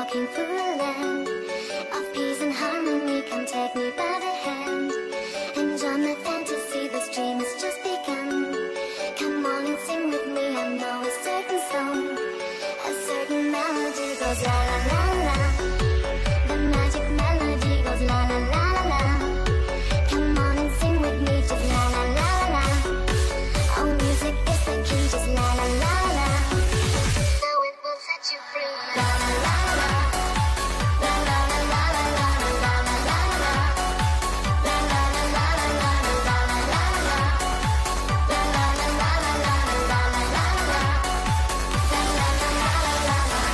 walking through a land of peace and harmony. Come take me by the hand and join my fantasy. This dream has just begun. Come on and sing with me. I know a certain song, a certain melody goes la la la la. The magic melody goes la la la la. Come on and sing with me, just la la la la. Oh, music is the key, just la la la la. So it will set you free. La la la la. La la la la la la la la la la. La la la la la la la la la la. La la la la la la la la la la. La la la la la la.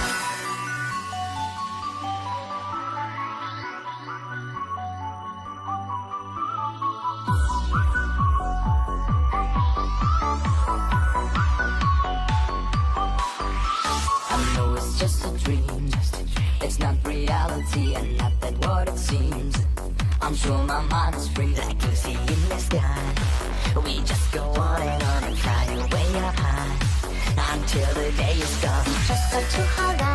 I know it's just a dream, it's not reality and not that what it seems. I'm sure my mind is free like Lucy in the sky. We just go on and fly way up high until the day is gone. Just got to hold on.